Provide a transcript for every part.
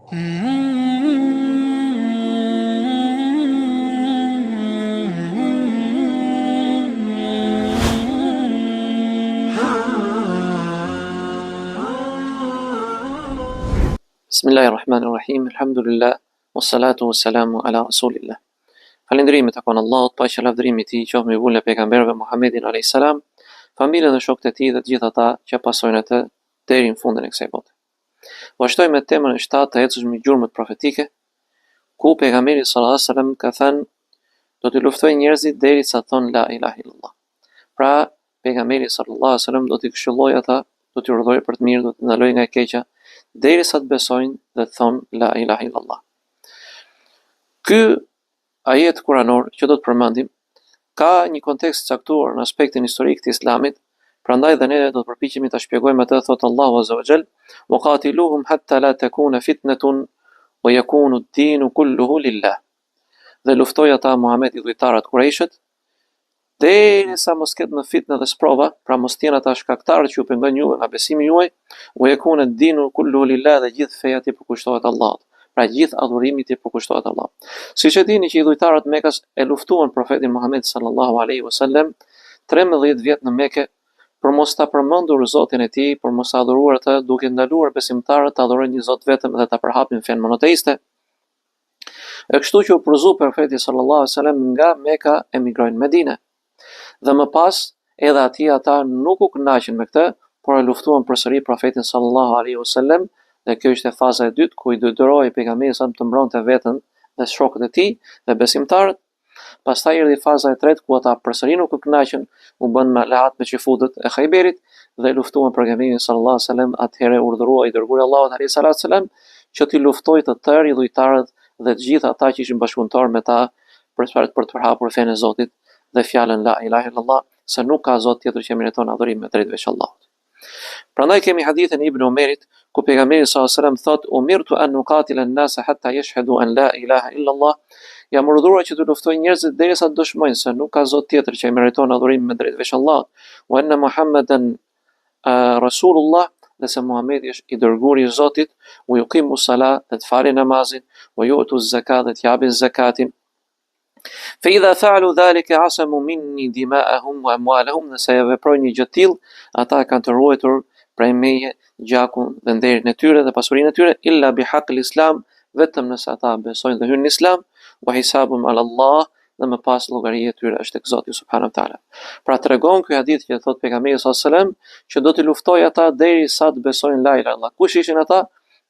Bismillahirrahmanirrahim, alhamdulillah, wassalatu wassalamu ala rasulillah. Falëndërimi takon Allahut, paqja e lavdërimi i tij qoftë mbi vulën e pejgamberëve Muhammedin alayhis salam, familjen dhe shokët e tij dhe të gjithë ata që pasojnë atë deri në fundin e kësaj bote. Vazhdojmë me temën e 7 të ecës mbi gjurmët profetike, ku pejgamberi sallallahu alaihi wasallam ka thënë do të luftoj njerëzit derisa thonë la ilaha illallah. Pra, pejgamberi sallallahu alaihi wasallam do t'i këshillojë ata, do t'i urdhërojë për të mirë, do t'i ndalojë nga e keqja, derisa të besojnë dhe të thonë la ilaha illallah. Ky ajet kuranor që do të përmendim ka një kontekst caktuar në aspektin historik të Islamit, prandaj dhe ne do të përpiqemi ta shpjegojmë atë. Thot Allahu azza wa jall: "Waqatiluhum hatta la takuna fitnatun wa yakunu ad-dinu kulluhu lillah." Dhe luftoi ata Muhamedi dhujtarat Qurayshit derisa mos ketë në fitnë dhe sprova, pra mos jenë ata shkaktarët që ju pengojnë juve nga besimi juaj, wa yakuna ad-dinu kulluhu lillah, dhe gjithë feja ti përkushtohet Allahut. Pra gjithë adhurimi ti përkushtohet Allahut. Siç e dini që i dhujtarët Mekas e luftuan profetin Muhammed sallallahu alaihi wasallam 13 vjet në Mekë për mos ta përmendur Zotin e tij, për mos adhuruar atë, duke ndaluar besimtarët të adhurojnë një Zot vetëm dhe ta përhapin fen monoteiste. E kështu që u pruzu profeti sallallahu alaihi wasallam nga Meka emigrojnë në Medinë. Dhe më pas edhe atij ata nuk u kënaqën me këtë, por e luftuan përsëri profetin sallallahu alaihi wasallam. Dhe kjo ishte faza e dytë ku i detyroi pejgamberi sa të mbronte veten dhe shokët e tij dhe besimtarët. Pastaj erdhi faza e tretë ku ata përsëri nuk u kënaqën, u bën me lehat me çifutët e Khayberit dhe luftuan pejgamberin sallallahu alaihi wasallam. Atëherë urdhëroi i dërguari Allahut alaihi salam që t'i luftojë të tërë i dhujtarët dhe të gjithë ata që ishin bashkëpunëtor me ta për të përhapur fenë e Zotit dhe fjalën la ilaha illallah, se nuk ka Zot tjetër që meriton adhurim me drejt veç Allahut. Prandaj kemi hadithin e Ibn Umerit ku pejgamberi sallallahu alaihi wasallam thot: "Umirtu an nuqatila an-nasa hatta yashhadu an la ilaha illa Allah." Jam urdhëruar që të luftoj njerëzit derisa të dëshmojnë se nuk ka Zot tjetër që meriton adhurim me drejt veç Allahut, wa anna Muhammeden rasulullah, dhe se Muhamedi është i dërguari i Zotit, u yuqimu salat, dhe të falin namazin, wa yu'tu zakat, dhe të japin zakatin. Fa idha fa'alu dhalika asamu minni dima'ahum wa amwalahum, nëse e veprojnë një gjë të tillë, ata kanë të ruajtur prej meje gjakun dhe nderin e tyre dhe pasurinë e tyre, illa bi haqqil islam, vetëm nëse ata besojnë dhe hynë në islam, wa hisabum ala Allah, dhe më pas llogaria e tyre është tek Zoti subhanahu wa taala. Pra tregon ky hadith që thot pejgamberi sallallahu alajhi wasallam që do t'i luftoj ata derisa të besojnë la ilaha illallah. Kush ishin ata?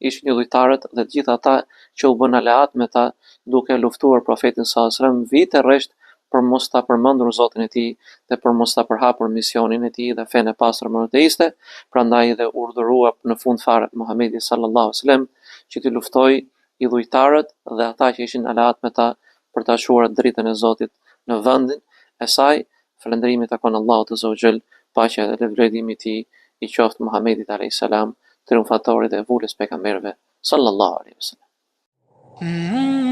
Ishin një dhujtarët dhe të gjithë ata që u bën aleat me ta, duke luftuar profetin sallallahu alajhi wasallam vite rresht për mos ta përmendur Zotin e tij dhe për mos ta përhapur misionin e tij dhe fenë e pastër monoteiste. Prandaj dhe urdhërua në fund fare Muhamedi sallallahu alajhi wasallam që t'i luftoi i dhujtarët dhe ata që ishin aleat me ta për ta shuar dritën e Zotit në vendin e saj. Falëndërimi takon Allahut azza wa jall, paqja dhe lavdërimi i tij i qoftë Muhamedit alayhis salam, triumfatorit dhe vulës pejgamberëve sallallahu alaihi wasallam.